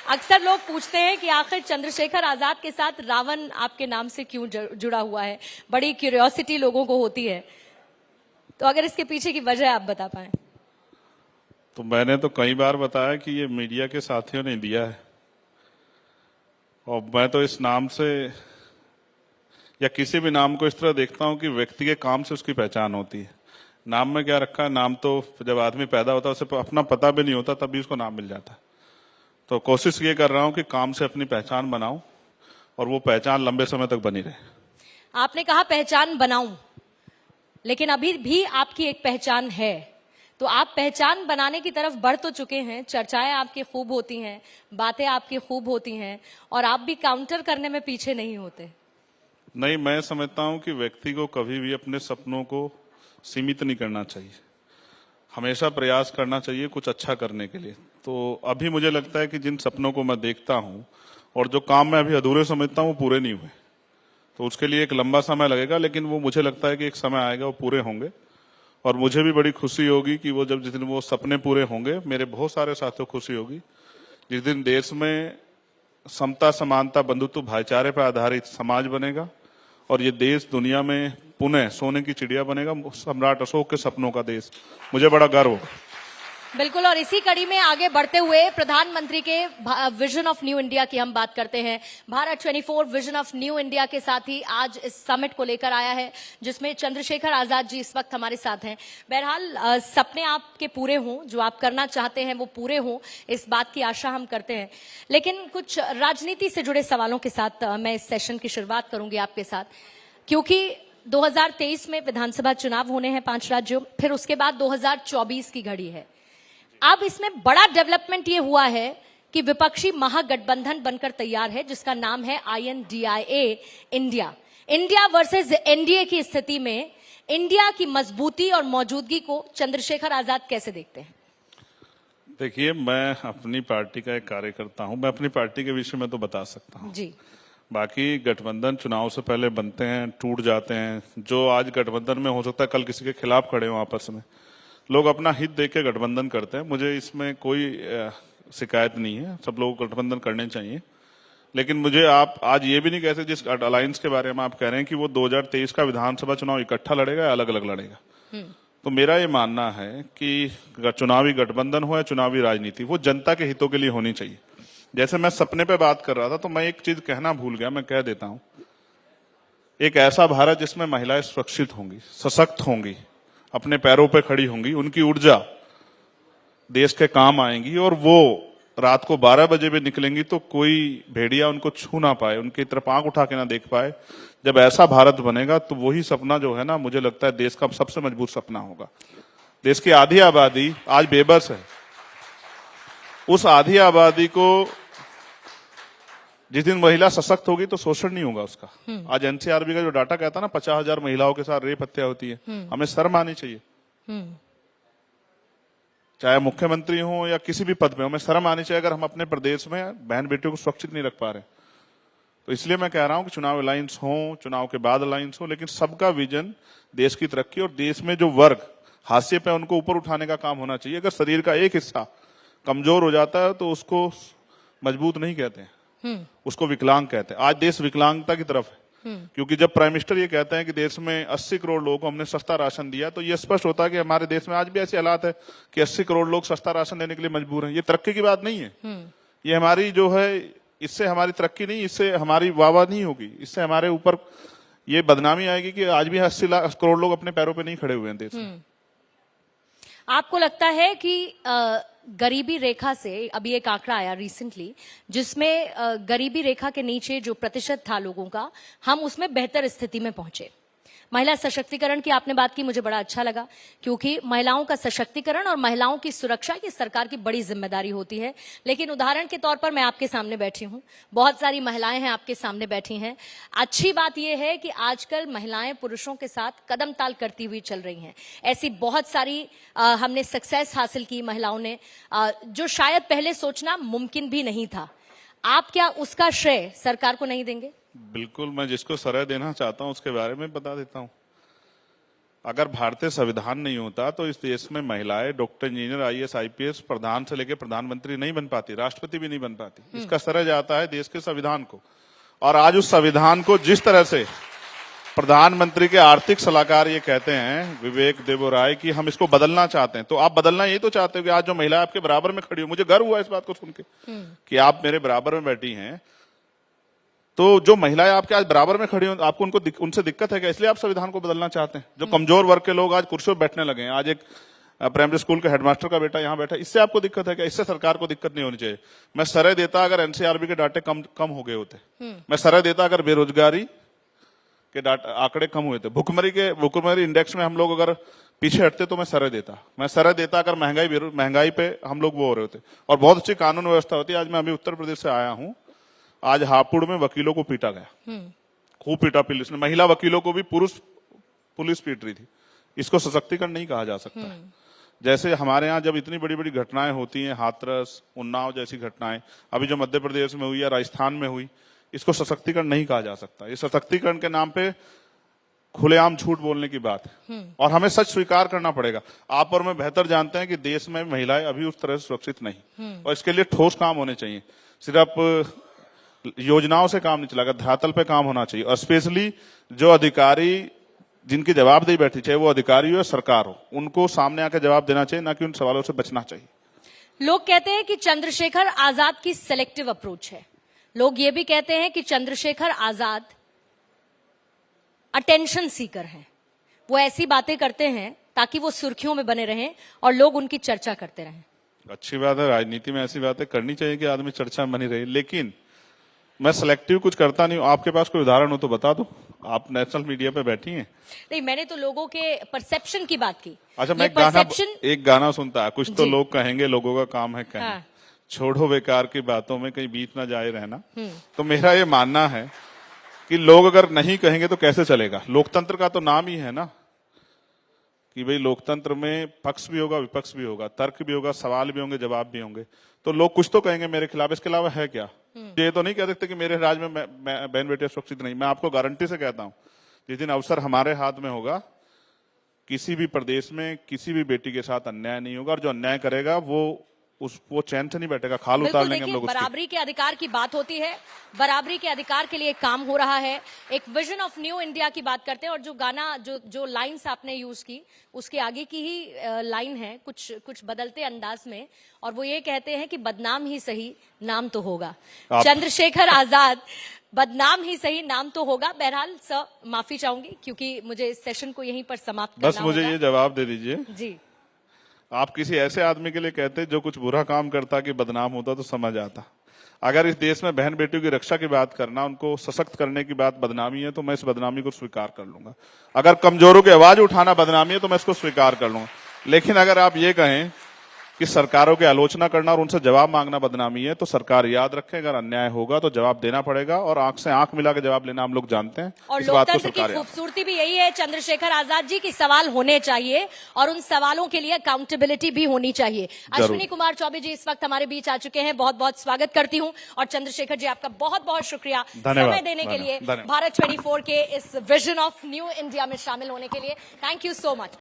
अक्सर लोग पूछते हैं कि आखिर चंद्रशेखर आजाद के साथ रावण आपके नाम से क्यों जुड़ा हुआ है। बड़ी क्यूरियोसिटी लोगों को होती है, तो अगर इसके पीछे की वजह आप बता पाए। तो मैंने तो कई बार बताया कि ये मीडिया के साथियों ने दिया है, और मैं तो इस नाम से या किसी भी नाम को इस तरह देखता हूं कि व्यक्ति के काम से उसकी पहचान होती है। नाम में क्या रखा है, नाम तो जब आदमी पैदा होता है उसे अपना पता भी नहीं होता तभी उसको नाम मिल जाता है। तो कोशिश ये कर रहा हूं कि काम से अपनी पहचान बनाऊं और वो पहचान लंबे समय तक बनी रहे। आपने कहा पहचान बनाऊं, लेकिन अभी भी आपकी एक पहचान है, तो आप पहचान बनाने की तरफ बढ़ तो चुके हैं। चर्चाएं आपकी खूब होती हैं, बातें आपकी खूब होती हैं, और आप भी काउंटर करने में पीछे नहीं होते। नहीं, मैं समझता हूं कि व्यक्ति को कभी भी अपने सपनों को सीमित नहीं करना चाहिए, हमेशा प्रयास करना चाहिए कुछ अच्छा करने के लिए। तो अभी मुझे लगता है कि जिन सपनों को मैं देखता हूं और जो काम मैं अभी अधूरे समझता हूं वो पूरे नहीं हुए, तो उसके लिए एक लंबा समय लगेगा, लेकिन वो मुझे लगता है कि एक समय आएगा वो पूरे होंगे। और मुझे भी बड़ी खुशी होगी कि वो जिस दिन वो सपने पूरे होंगे, मेरे बहुत सारे साथियों को खुशी होगी जिस दिन देश में समता, समानता, बंधुत्व, भाईचारे पर आधारित समाज बनेगा और ये देश दुनिया में पुनः सोने की चिड़िया बनेगा, सम्राट अशोक के सपनों का देश। मुझे बड़ा गर्व होगा। बिल्कुल, और इसी कड़ी में आगे बढ़ते हुए प्रधानमंत्री के विजन ऑफ न्यू इंडिया की हम बात करते हैं। Bharat 24 vision of new India के साथ ही आज इस समिट को लेकर आया है, जिसमें चंद्रशेखर आजाद जी इस वक्त हमारे साथ हैं। बहरहाल सपने आपके पूरे हों, जो आप करना चाहते हैं वो पूरे हों, इस बात की आशा हम करते हैं। लेकिन कुछ राजनीति से जुड़े सवालों के साथ मैं इस सेशन की शुरुआत करूंगी आपके साथ, क्योंकि 2023 में विधानसभा चुनाव होने हैं 5 राज्यों, फिर उसके बाद 2024 की घड़ी है। अब इसमें बड़ा डेवलपमेंट ये हुआ है कि विपक्षी महागठबंधन बनकर तैयार है, जिसका नाम है INDIA, इंडिया वर्सेस एनडीए की स्थिति में इंडिया की मजबूती और मौजूदगी को चंद्रशेखर आजाद कैसे देखते हैं? देखिए, मैं अपनी पार्टी का एक कार्यकर्ता हूं, मैं अपनी पार्टी के विषय में तो बता सकता हूं जी। बाकी गठबंधन चुनाव से पहले बनते हैं, टूट जाते हैं। जो आज गठबंधन में हो सकता है कल किसी के खिलाफ खड़े हो आपस में, लोग अपना हित देख के गठबंधन करते हैं। मुझे इसमें कोई शिकायत नहीं है, सब लोगों को गठबंधन करने चाहिए। लेकिन मुझे आप आज ये भी नहीं कह सकते, जिस अलायंस के बारे में आप कह रहे हैं कि वो 2023 का विधानसभा चुनाव इकट्ठा लड़ेगा या अलग अलग लड़ेगा, तो मेरा ये मानना है कि चुनावी गठबंधन हो या चुनावी राजनीति, वो जनता के हितों के लिए होनी चाहिए। जैसे मैं सपने पे बात कर रहा था, तो मैं एक चीज कहना भूल गया, मैं कह देता हूं। एक ऐसा भारत जिसमें महिलाएं सुरक्षित होंगी, सशक्त होंगी, अपने पैरों पे खड़ी होंगी, उनकी ऊर्जा देश के काम आएंगी, और वो रात को 12 बजे भी निकलेंगी तो कोई भेड़िया उनको छू ना पाए, उनकी तरफ आंख उठा के ना देख पाए। जब ऐसा भारत बनेगा तो वही सपना जो है ना, मुझे लगता है देश का सबसे मजबूत सपना होगा। देश की आधी आबादी आज बेबस है, उस आधी आबादी को जिस दिन महिला सशक्त होगी तो शोषण नहीं होगा उसका। आज NCRB का जो डाटा कहता है ना, 50,000 महिलाओं के साथ रेप हत्या होती है, हमें शर्म आनी चाहिए। चाहे मुख्यमंत्री हो या किसी भी पद पे, हमें शर्म आनी चाहिए अगर हम अपने प्रदेश में बहन बेटियों को सुरक्षित नहीं रख पा रहे। तो इसलिए मैं कह रहा हूं कि चुनाव अलायंस हो, चुनाव के बाद अलायंस हो, लेकिन सबका विजन देश की तरक्की और देश में जो वर्ग हाशिए पे उनको ऊपर उठाने का काम होना चाहिए। अगर शरीर का एक हिस्सा कमजोर हो जाता है तो उसको मजबूत नहीं कहते हैं, उसको विकलांग कहते हैं। आज देश विकलांगता की तरफ है, क्योंकि जब प्राइम मिनिस्टर ये कहते हैं कि देश में 80 करोड़ लोगों को हमने सस्ता राशन दिया, तो ये स्पष्ट होता है कि हमारे देश में आज भी ऐसे हालात है कि 80 करोड़ लोग सस्ता राशन देने के लिए मजबूर हैं। ये तरक्की की बात नहीं है, ये हमारी जो है, इससे हमारी तरक्की नहीं, इससे हमारी वाहवाही नहीं होगी, इससे हमारे ऊपर ये बदनामी आएगी कि आज भी 80 करोड़ लोग अपने पैरों पर नहीं खड़े हुए हैं देश में। आपको लगता है कि गरीबी रेखा से, अभी एक आंकड़ा आया रिसेंटली जिसमें गरीबी रेखा के नीचे जो प्रतिशत था लोगों का, हम उसमें बेहतर स्थिति में पहुंचे? महिला सशक्तिकरण की आपने बात की, मुझे बड़ा अच्छा लगा, क्योंकि महिलाओं का सशक्तिकरण और महिलाओं की सुरक्षा ये सरकार की बड़ी जिम्मेदारी होती है। लेकिन उदाहरण के तौर पर मैं आपके सामने बैठी हूं, बहुत सारी महिलाएं हैं आपके सामने बैठी हैं। अच्छी बात यह है कि आजकल महिलाएं पुरुषों के साथ कदम ताल करती हुई चल रही हैं। ऐसी बहुत सारी हमने सक्सेस हासिल की महिलाओं ने, जो शायद पहले सोचना मुमकिन भी नहीं था। आप क्या उसका श्रेय सरकार को नहीं देंगे? बिल्कुल, मैं जिसको श्रेय देना चाहता हूं उसके बारे में बता देता हूं। अगर भारतीय संविधान नहीं होता तो इस देश में महिलाएं डॉक्टर, इंजीनियर, आईएएस, आईपीएस, प्रधान से लेकर प्रधानमंत्री नहीं बन पाती, राष्ट्रपति भी नहीं बन पाती। इसका श्रेय जाता है देश के संविधान को। और आज उस संविधान को जिस तरह से प्रधानमंत्री के आर्थिक सलाहकार ये कहते हैं विवेक देबोराय कि हम इसको बदलना चाहते हैं, तो आप बदलना यही तो चाहते हो कि आज जो महिला आपके बराबर में खड़ी हो, मुझे गर्व हुआ इस बात को सुन के कि आप मेरे बराबर में बैठी हैं, तो जो महिलाएं आपके आज बराबर में खड़ी हो, आपको उनसे दिक्कत है क्या? इसलिए आप संविधान को बदलना चाहते हैं। जो कमजोर वर्ग के लोग आज कुर्सियों पर बैठने लगे हैं, आज एक प्राइमरी स्कूल के हेडमास्टर का बेटा यहाँ बैठा, इससे आपको दिक्कत है क्या? इससे सरकार को दिक्कत नहीं होनी चाहिए। मैं सराय देता अगर एनसीआरबी के डाटे कम हो गए होते, मैं सराय देता अगर बेरोजगारी के आंकड़े कम हुए थे, भुखमरी इंडेक्स में हम लोग अगर पीछे हटते तो मैं सराय देता अगर महंगाई पे हम लोग वो हो रहे होते, और बहुत अच्छी कानून व्यवस्था होती है। आज मैं अभी उत्तर प्रदेश से आया हूँ, आज हापुड़ में वकीलों को पीटा गया, खूब पीटा पुलिस ने, महिला वकीलों को भी पुलिस पीट रही थी। इसको सशक्तिकरण नहीं कहा जा सकता। जैसे हमारे यहाँ जब इतनी बड़ी बड़ी घटनाएं होती हैं, हाथरस, उन्नाव जैसी घटनाएं, अभी जो मध्य प्रदेश में हुई या राजस्थान में हुई, इसको सशक्तिकरण नहीं कहा जा सकता। ये सशक्तिकरण के नाम पे खुलेआम झूठ बोलने की बात है, और हमें सच स्वीकार करना पड़ेगा। आप और मैं बेहतर जानते हैं कि देश में महिलाएं अभी उस तरह से सुरक्षित नहीं, और इसके लिए ठोस काम होने चाहिए। सिर्फ योजनाओं से काम नहीं चलेगा, धरातल पे काम होना चाहिए। और स्पेशली जो अधिकारी जिनकी जवाबदेही बैठी, चाहे वो अधिकारी हो या सरकार हो, उनको सामने आकर जवाब देना चाहिए, ना कि उन सवालों से बचना चाहिए। लोग कहते हैं कि चंद्रशेखर आजाद की सेलेक्टिव अप्रोच है। लोग ये भी कहते हैं कि चंद्रशेखर आजाद अटेंशन सीकर हैं। वो ऐसी बातें करते हैं ताकि वो सुर्खियों में बने रहें और लोग उनकी चर्चा करते रहें। अच्छी बात है, राजनीति में ऐसी बातें करनी चाहिए कि आदमी चर्चा में बनी रहे, लेकिन मैं सिलेक्टिव कुछ करता नहीं हूं। आपके पास कोई उदाहरण हो तो बता दो। आप नेशनल मीडिया पे बैठी हैं। नहीं, मैंने तो लोगों के परसेप्शन की बात की। अच्छा, मैं एक गाना सुनता है, कुछ तो लोग कहेंगे, लोगों का काम है कहना। हाँ। छोड़ो बेकार की बातों में, कहीं बीत ना जाए रहना। तो मेरा ये मानना है कि लोग अगर नहीं कहेंगे तो कैसे चलेगा। लोकतंत्र का तो नाम ही है ना कि भाई लोकतंत्र में पक्ष भी होगा, विपक्ष भी होगा, तर्क भी होगा, सवाल भी होंगे, जवाब भी होंगे। तो लोग कुछ तो कहेंगे मेरे खिलाफ, इसके अलावा है क्या? ये तो नहीं कह सकते कि मेरे राज्य में बहन बेटियां सुरक्षित नहीं। मैं आपको गारंटी से कहता हूं, जिस दिन अवसर हमारे हाथ में होगा, किसी भी प्रदेश में किसी भी बेटी के साथ अन्याय नहीं होगा, और जो अन्याय करेगा वो चैन से नहीं बैठेगा, खाल उतार लेंगे हम लोग। बराबरी के अधिकार की बात होती है, बराबरी के अधिकार के लिए काम हो रहा है। एक विजन ऑफ न्यू इंडिया की बात करते हैं, और जो गाना जो लाइंस आपने यूज की, उसके आगे की ही लाइन है कुछ बदलते अंदाज में, और वो ये कहते हैं कि बदनाम ही सही नाम तो होगा। चंद्रशेखर आजाद, बदनाम ही सही नाम तो होगा। बहरहाल सर, माफी चाहूंगी क्योंकि मुझे इस सेशन को यहीं पर समाप्त करना बस मुझे ये जवाब दे दीजिए जी। आप किसी ऐसे आदमी के लिए कहते जो कुछ बुरा काम करता कि बदनाम होता तो समझ आता। अगर इस देश में बहन बेटियों की रक्षा की बात करना, उनको सशक्त करने की बात बदनामी है, तो मैं इस बदनामी को स्वीकार कर लूंगा। अगर कमजोरों की आवाज उठाना बदनामी है तो मैं इसको स्वीकार कर लूंगा। लेकिन अगर आप ये कहें कि सरकारों की आलोचना करना और उनसे जवाब मांगना बदनामी है, तो सरकार याद रखे, अगर अन्याय होगा तो जवाब देना पड़ेगा, और आंख से आंख मिला के जवाब लेना हम लोग जानते हैं। और लोकतंत्र की खूबसूरती भी यही है चंद्रशेखर आजाद जी की, सवाल होने चाहिए और उन सवालों के लिए अकाउंटेबिलिटी भी होनी चाहिए। अश्विनी कुमार चौबे जी इस वक्त हमारे बीच आ चुके हैं, बहुत बहुत स्वागत करती हूँ। और चंद्रशेखर जी, आपका बहुत बहुत शुक्रिया समय देने के लिए, भारत 24 के इस विजन ऑफ न्यू इंडिया में शामिल होने के लिए। Thank you so much.